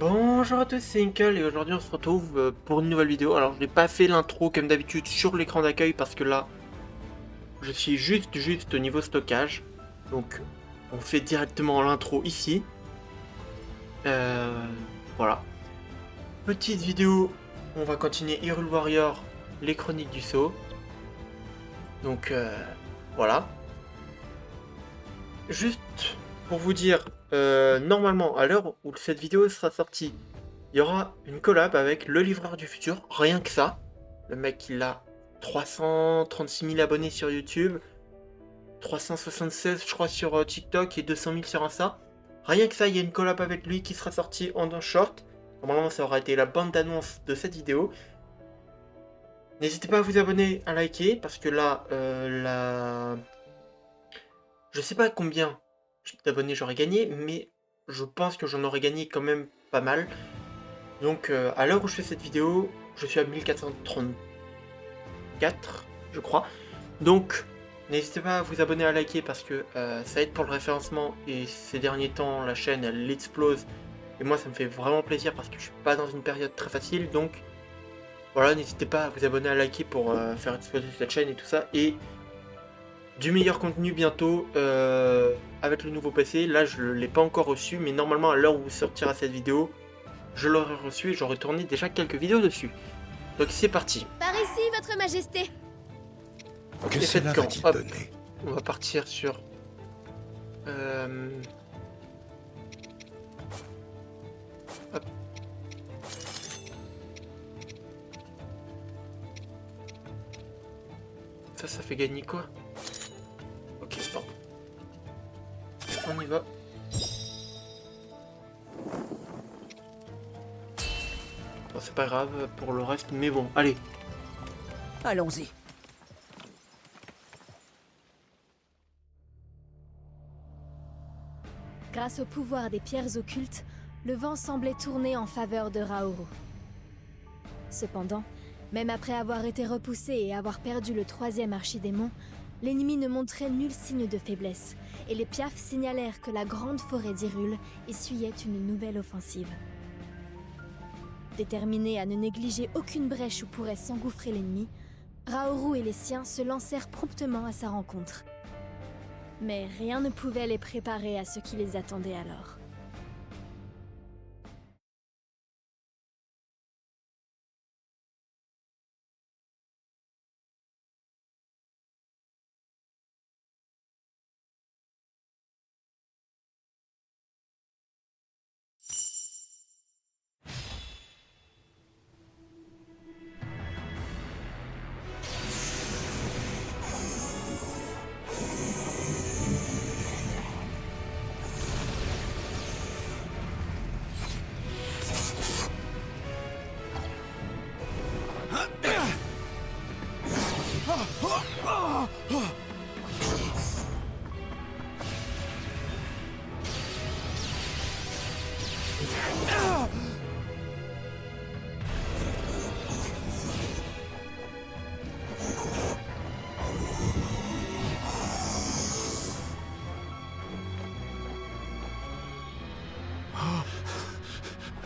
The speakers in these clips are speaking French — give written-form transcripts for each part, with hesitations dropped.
Bonjour à tous, c'est Inkle et aujourd'hui on se retrouve pour une nouvelle vidéo. Alors je n'ai pas fait l'intro comme d'habitude sur l'écran d'accueil parce que là je suis juste au niveau stockage. Donc on fait directement l'intro ici. Voilà. Petite vidéo, on va continuer Hyrule Warrior, les chroniques du Sceau. Donc voilà. Juste pour vous dire, normalement à l'heure où cette vidéo sera sortie, il y aura une collab avec le livreur du futur, rien que ça. Le mec, il a 336 000 abonnés sur YouTube, 376 je crois sur TikTok et 200 000 sur Insta. Rien que ça, il y a une collab avec lui qui sera sortie en un short. Normalement, ça aura été la bande d'annonce de cette vidéo. N'hésitez pas à vous abonner, à liker, parce que là, je sais pas combien d'abonnés j'aurais gagné, mais je pense que j'en aurais gagné quand même pas mal. Donc à l'heure où je fais cette vidéo, je suis à 1434, je crois. Donc n'hésitez pas à vous abonner, à liker parce que ça aide pour le référencement et ces derniers temps la chaîne elle explose. Et moi ça me fait vraiment plaisir parce que je suis pas dans une période très facile. Donc voilà, n'hésitez pas à vous abonner, à liker pour faire exploser cette chaîne et tout ça. Et du meilleur contenu bientôt avec le nouveau PC. Là je ne l'ai pas encore reçu, mais normalement à l'heure où sortira cette vidéo, je l'aurais reçu et j'aurais tourné déjà quelques vidéos dessus. Donc c'est parti. Par ici, votre majesté. Que Et cela faites quand va-t-il hop, donner? on va partir sur... Hop. Ça fait gagner quoi? Ok, bon. On y va. Bon, c'est pas grave pour le reste, mais bon, allez. Allons-y. Grâce au pouvoir des pierres occultes, le vent semblait tourner en faveur de Raoru. Cependant, même après avoir été repoussé et avoir perdu le troisième archidémon, l'ennemi ne montrait nul signe de faiblesse, et les piafs signalèrent que la grande forêt d'Hyrule essuyait une nouvelle offensive. Déterminé à ne négliger aucune brèche où pourrait s'engouffrer l'ennemi, Raoru et les siens se lancèrent promptement à sa rencontre. Mais rien ne pouvait les préparer à ce qui les attendait alors.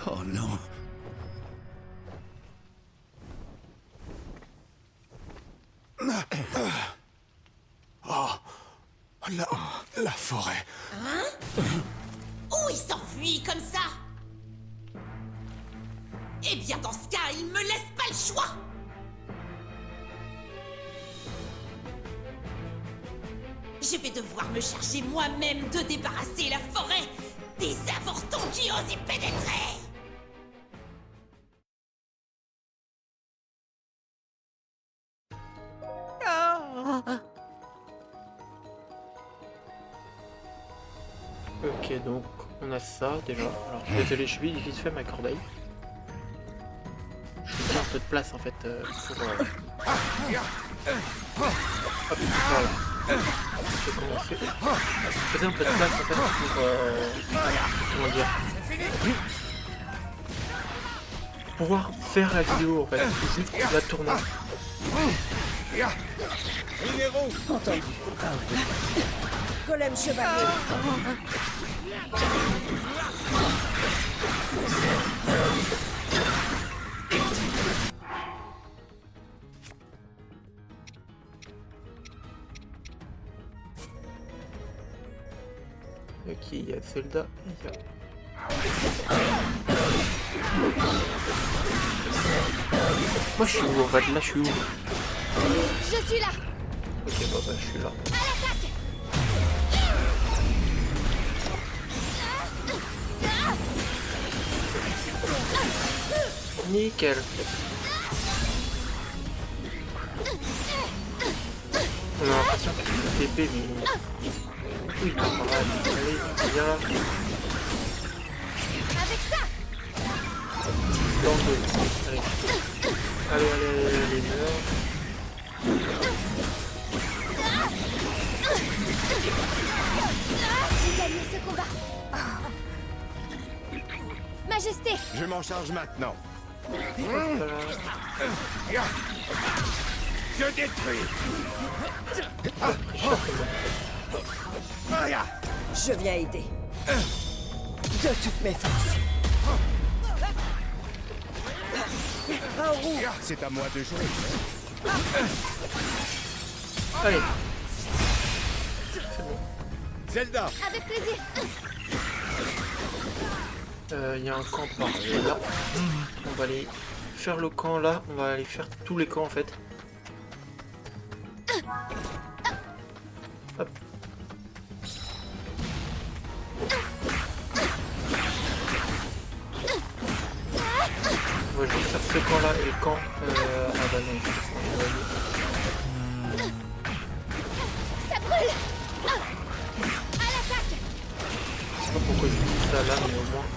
Oh non. Oh, la forêt. Où il s'enfuit comme ça? Eh bien dans ce cas, il me laisse pas le choix. Je vais devoir me charger moi-même de débarrasser la forêt des avortons qui osent y pénétrer. Ok, donc on a ça déjà. Alors désolé, je suis vite fait ma corbeille. Je fais un peu de place en fait pour... Hop, voilà. Je vais commencer. Je faisais un peu de place en fait pour... comment dire, pouvoir faire la vidéo en fait. Juste la tourner. Entendu. Golem chevalier. a Zelda, il y a... Moi je suis où en fait? Là je suis où? Je suis là. Ok, bah je suis là. À l'attaque. Nickel. On a l'impression que c'est TP, mais... Oui, camarade, allez, viens là. Avec ça. Dans deux. Allez, meurs. J'ai gagné ce combat. Majesté. Je m'en charge maintenant. Voilà. Je détruis. Je viens aider. De toutes mes forces. C'est à moi de jouer. Allez. Zelda. Avec plaisir. Il y a un camp par là. On va aller faire le camp là. On va aller faire tous les camps en fait. Hop. On va juste faire ce camp là et le camp... Ah bah non, Ça brûle. À l'attaque. je sais pas pourquoi je dis ça là, mais au moins...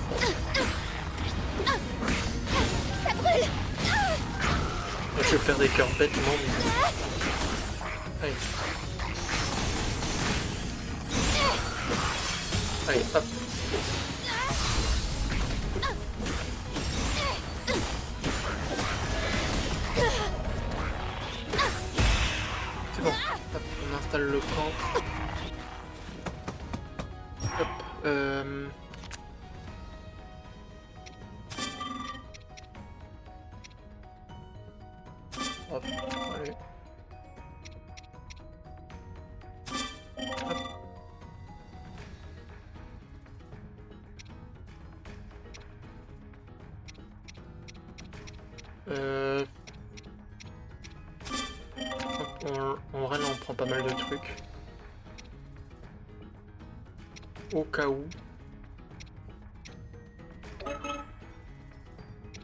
Ça brûle. Je perds des cœurs bêtement, mais... Allez. Allez, hop. C'est bon. Hop, on installe le camp. Hop. Hop, allez. Hop. En vrai, là, on prend pas mal de trucs. Au cas où.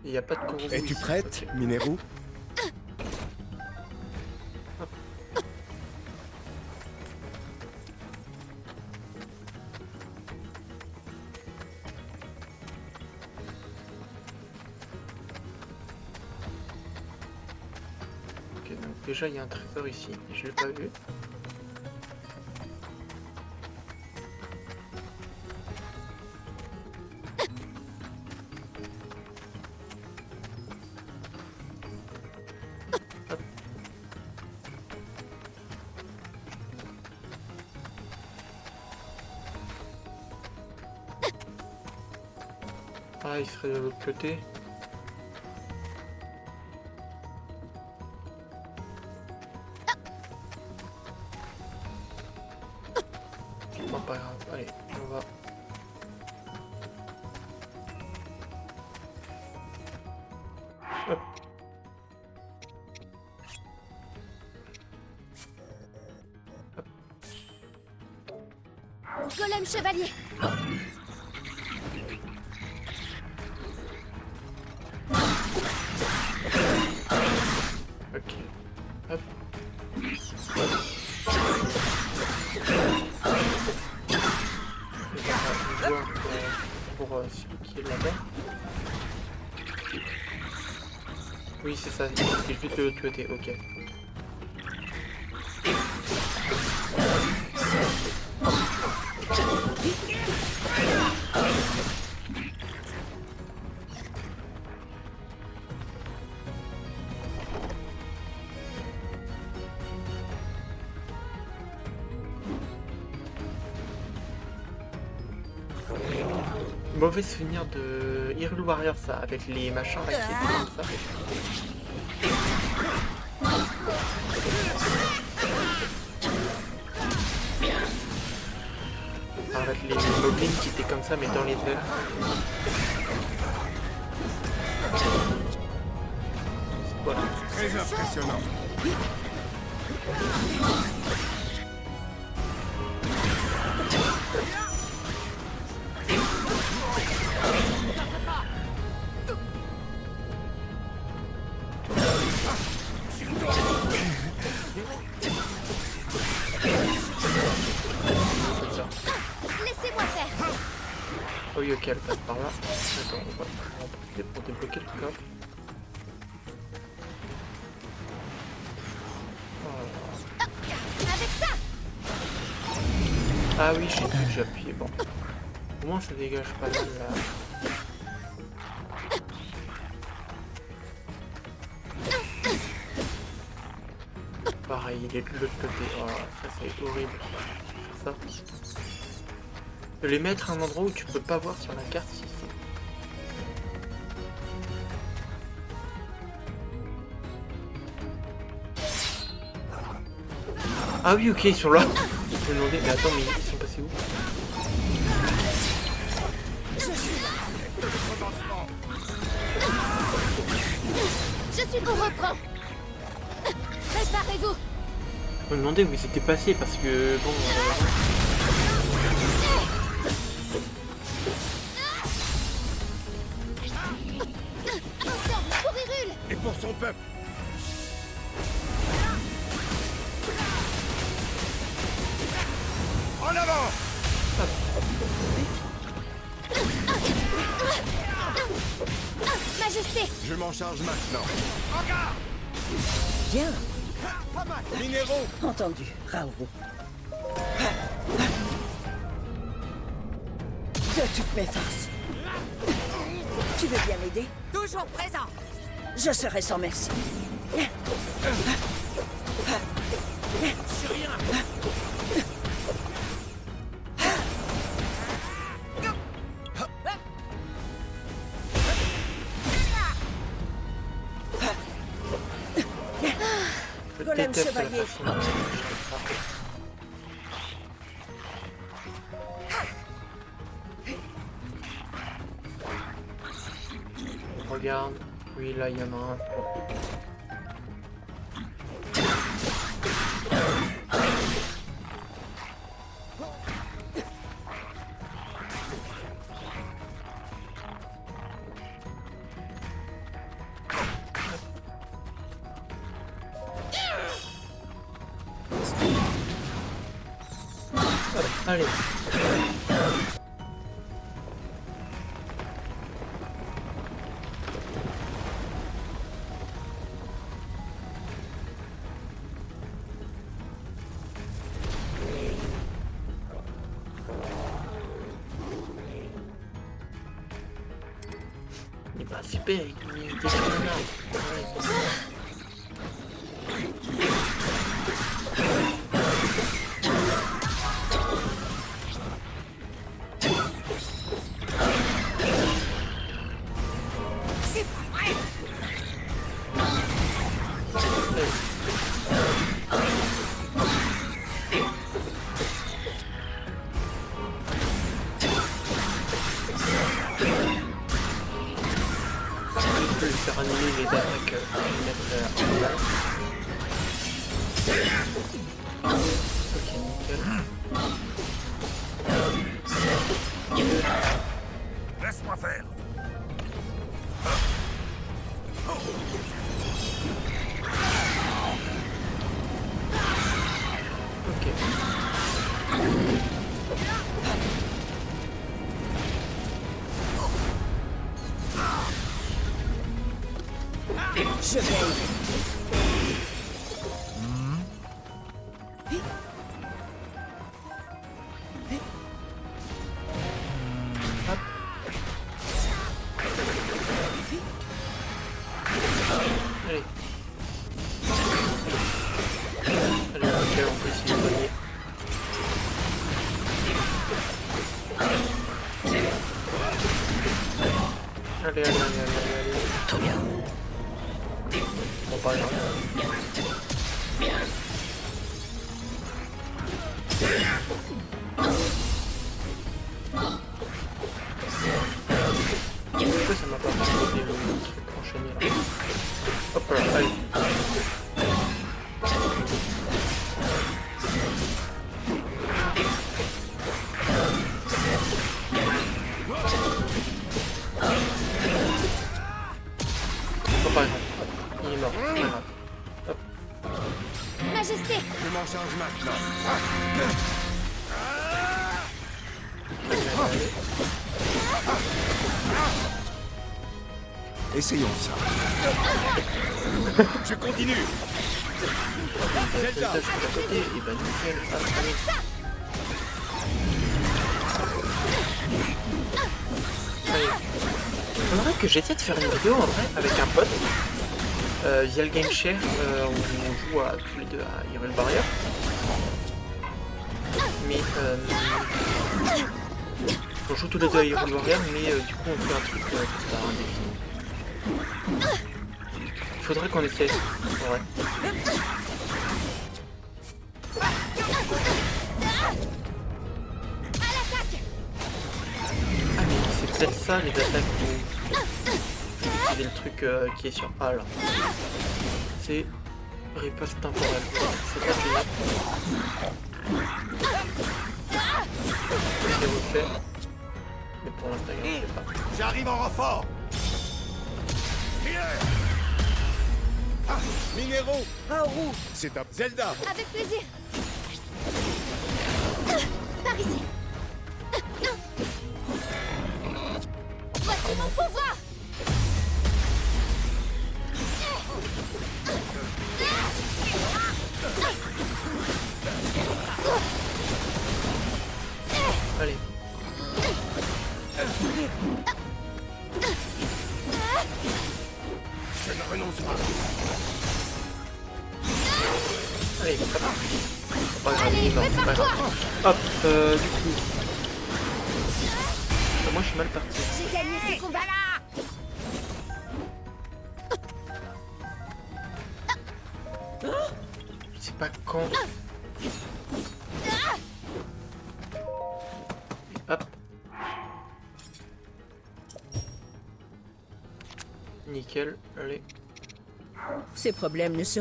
Il n'y a pas de coraux. Es-tu ici. prête, Ok. Mineru? Ok, donc déjà il y a un trésor ici, je l'ai pas vu. Hop. Ah, il serait de l'autre côté. Bon, pas grave, allez, on va. Hop. Golem chevalier. Ok. Hop. Et on va voir pour celui qui est là-bas. Oui, c'est ça, c'est juste de l'autre côté, ok. Mauvais souvenir de Hyrule Warrior, ça, avec les machins là qui étaient comme ça. Ah, les moblins qui étaient comme ça mais dans les airs. Voilà. Très impressionnant. Laissez-moi faire. Oh oui, ok, elle passe par là. Attends, on va en profiter pour débloquer le coffre. Avec ça. Ah oui, j'ai vu que j'ai appuyé. Bon. Au moins ça dégage pas mal là. Pareil, il est de l'autre côté. Oh, ça c'est horrible. Faire ça. De les mettre à un endroit où tu peux pas voir sur la carte si c'est. Ah oui, ok, ils sont là. Je me demandais, mais attends, mais ils sont passés où? Je suis on reprend. Préparez-vous. Je me demandais où ils étaient passés parce que bon. Ensemble pour Hyrule. Et pour son peuple. En avant! Majesté. Je m'en charge maintenant. Bien, Minéraux! entendu, Raoult. De toutes mes forces. Tu veux bien m'aider? Toujours présent. Je serai sans merci. Je Golem déteste la chevalier. façon dont je fais ça. Regarde, oui là il y en a un. Hop, allez. Eh ben super, il était sur le arbre. Ouais. C'est pas vrai. Je peux lui faire annuler les attaques et mettre en place. Ok, nickel. Laisse-moi faire. Ok. Je vais aider. Allez. Allez, nickel, on peut essayer de soigner. Allez, allez, allez, allez, allez. Tout bien. Bon, pas grave. Pourquoi ça m'a pas proposé le truc enchaîné là? Hop là, allez. Oh, par exemple, hop, il est mort, c'est pas grave. Hop. Majesté, Je m'en charge maintenant. Essayons ça. Je continue. Zelda. Je suis à côté, et bah nickel. Hop, allez. Allez. J'aimerais que j'essaie de faire une vidéo en vrai avec un pote via le game share où on joue à tous les deux à Hyrule Barrier. Mais on joue tous les deux à Hyrule Barrier, mais du coup on fait un truc par indéfini. Il faudrait qu'on essaye. Ouais. Ah mais c'est peut-être ça les attaques où utiliser le truc qui est sur A là. C'est riposte temporelle. C'est pas génial. Je l'ai refait. Mais pour l'instant je sais pas. J'arrive en renfort. Ah, minéraux. Raoru, C'est top. Zelda. avec plaisir. Par ici. Voici mon pouvoir. Allez. Je ne renonce pas. Allez, hop. C'est pas grave, il est mort, c'est pas grave. Hop, du coup. Moi je suis mal parti. J'ai gagné ce combat. Je sais pas quand. Hop. Nickel, allez. ces problèmes ne se...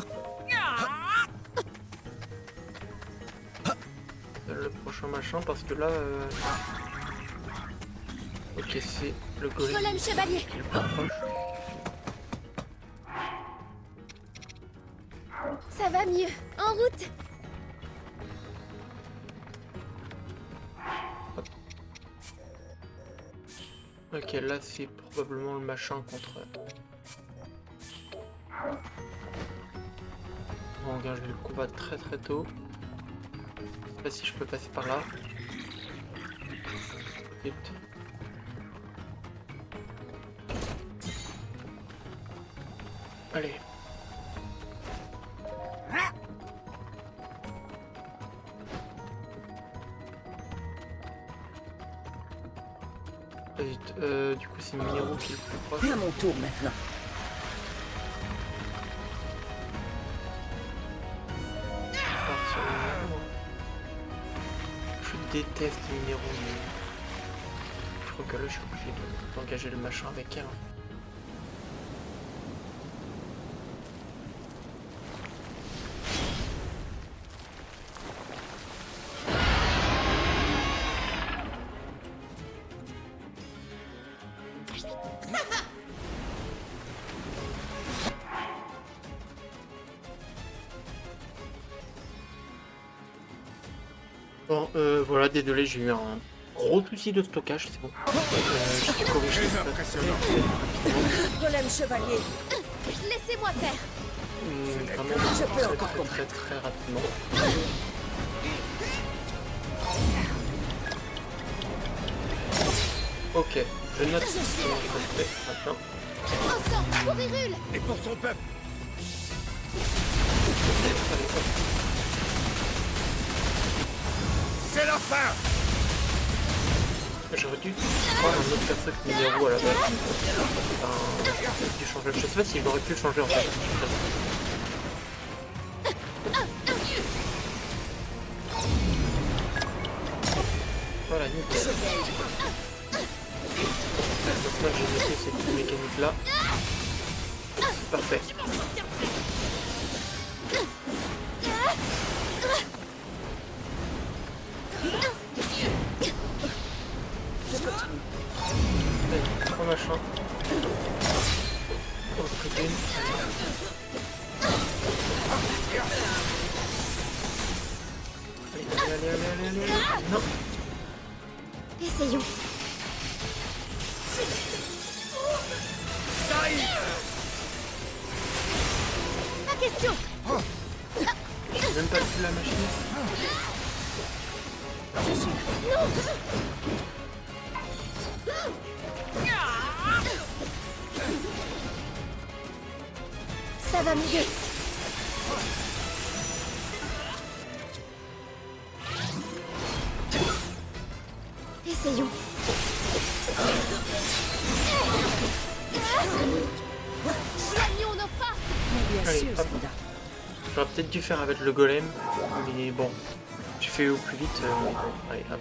Le prochain machin parce que là... Ok, c'est le golem Golem chevalier. qui est le plus proche. Ça va mieux. En route. Ok, là c'est probablement le machin contre... On va engager le combat très très tôt. Je sais pas si je peux passer par là. Vite. Allez. Vite. Du coup c'est Miro qui est le plus proche. À mon tour maintenant. Je déteste Miro, mais je crois que là je suis obligé d'engager le machin avec elle. Bon, voilà, désolé, j'ai eu un gros souci de stockage, c'est bon. Je suis corrigé. Très impressionnant. Golem chevalier. Laissez-moi faire. Vraiment, Je peux encore très rapidement. Ok, je note ce qu'on fait maintenant. Ensemble pour Hyrule. Et pour son peuple. Allez, hop. C'est la fin. J'aurais dû prendre un autre perso que Miro à la base. Je sais pas si j'aurais pu le changer en fait. Voilà, nickel. Donc là, j'ai noté cette mécanique-là. C'est parfait. Allez, 3 machins. Oh, tribune. Allez. Non. Essayons. Pas question. J'ai même pas vu la machine. Ça va m'aider. Essayons. Joignons nos forces. Bien Allez, sûr, hop. Zelda. J'aurais peut-être dû faire avec le golem, mais bon, j'ai fait au plus vite. Mais bon, allez, hop.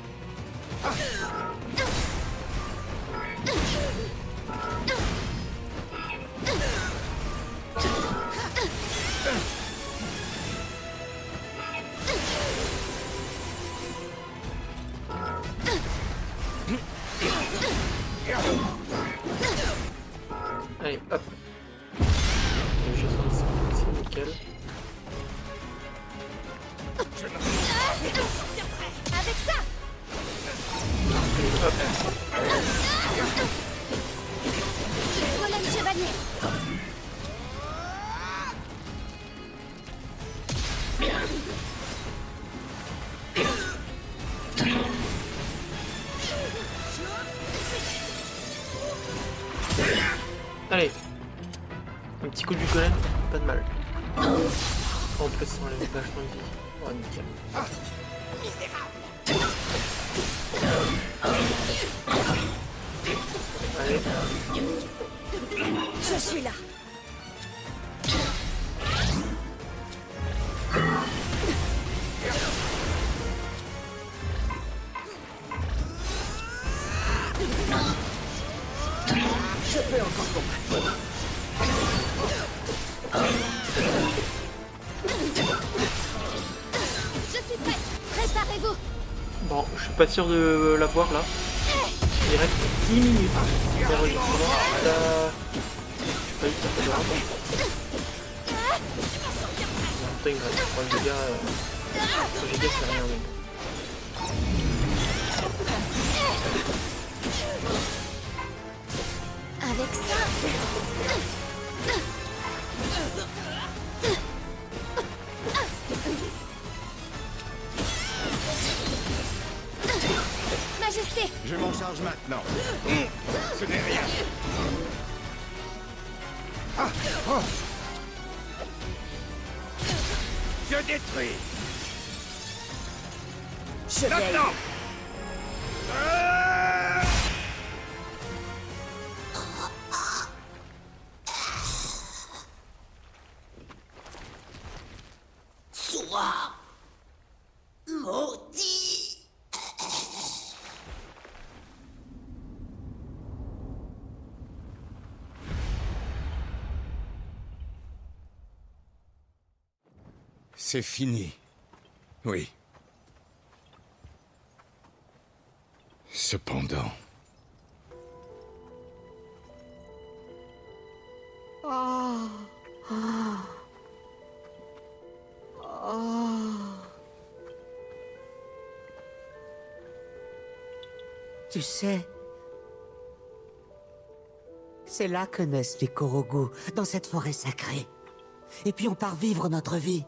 Allez, hop. Je sens c'est nickel. Avec ça. Allez, hop. Golem chevalier. Allez. Un petit coup du golem, pas de mal. En plus, ça enlève vachement de vie. Oh, nickel. Allez. Je suis là. Je peux encore combattre. Je suis prête. Préparez-vous. Bon, je suis pas sûr de l'avoir là. Il reste 10 minutes. Mais regarde, là... Je pas eu ça fait longtemps. En même temps, il me reste 3 gigas. 3 gigas, c'est rien. Mais... Avec ça. Majesté. Je m'en charge maintenant. Ce n'est rien. Je détruis. Je vais Maintenant. Sois maudit. C'est fini. Oui. Cependant... Tu sais, c'est là que naissent les Korogu, dans cette forêt sacrée. Et puis on part vivre notre vie.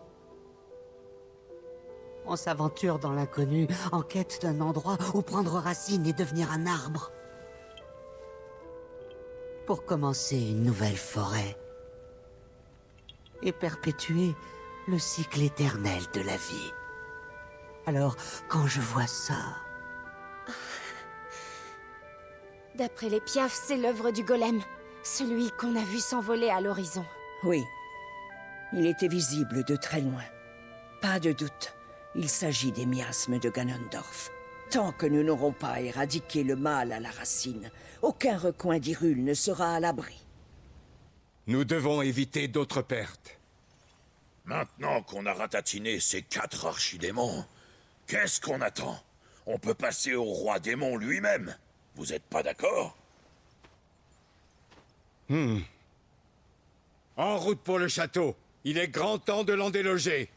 On s'aventure dans l'inconnu, en quête d'un endroit où prendre racine et devenir un arbre. Pour commencer une nouvelle forêt. Et perpétuer le cycle éternel de la vie. Alors, quand je vois ça... D'après les piafs, c'est l'œuvre du golem. Celui qu'on a vu s'envoler à l'horizon. Oui. Il était visible de très loin. Pas de doute. Il s'agit des miasmes de Ganondorf. Tant que nous n'aurons pas éradiqué le mal à la racine, aucun recoin d'Hyrule ne sera à l'abri. Nous devons éviter d'autres pertes. Maintenant qu'on a ratatiné ces 4 archidémons, qu'est-ce qu'on attend? On peut passer au roi démon lui-même. Vous êtes pas d'accord? En route pour le château. Il est grand temps de l'en déloger.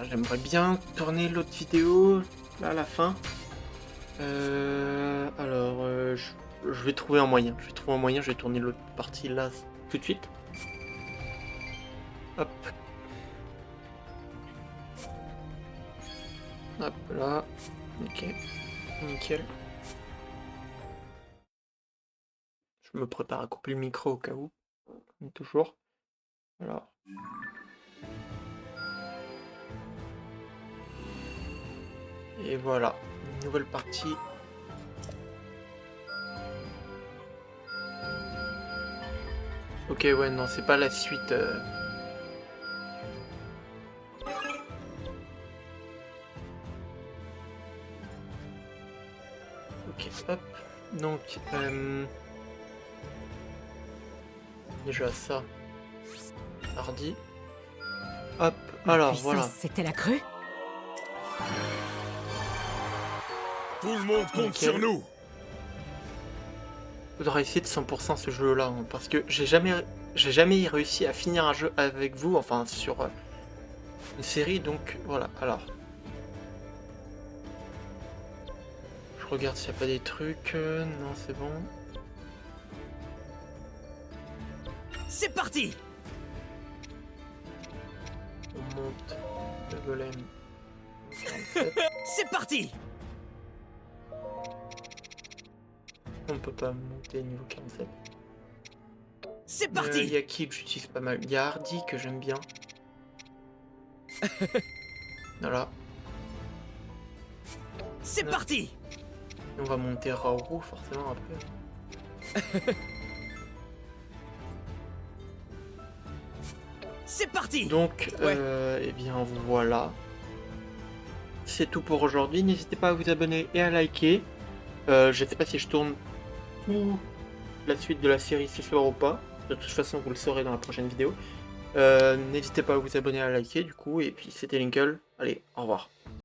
J'aimerais bien tourner l'autre vidéo, là, à la fin. Je vais trouver un moyen. Je vais tourner l'autre partie là, tout de suite. Hop. Hop, là. Ok. Nickel. Je me prépare à couper le micro au cas où. Comme toujours. Alors. Et voilà, une nouvelle partie. Ok, ouais, non, c'est pas la suite. Ok, hop. Donc, déjà ça. Hardy. Hop, alors voilà. C'était la crue? Tout le monde compte Nickel. sur nous. Faudra essayer de 100% ce jeu-là, hein, parce que j'ai jamais réussi à finir un jeu avec vous, enfin sur une série, donc voilà. Alors, je regarde s'il n'y a pas des trucs. Non, c'est bon. C'est parti! On monte le golem. 47. C'est parti! On peut pas monter niveau 47. C'est Il parti! y a qui que j'utilise pas mal. Il y a Hardy que j'aime bien. Voilà. C'est Non. parti! On va monter Raoru forcément après. C'est parti! Donc, Ouais. eh bien voilà. C'est tout pour aujourd'hui. N'hésitez pas à vous abonner et à liker. Je sais pas si je tourne tout la suite de la série ce soir ou pas. De toute façon, vous le saurez dans la prochaine vidéo. N'hésitez pas à vous abonner et à liker du coup. Et puis c'était Linkle. Allez, au revoir.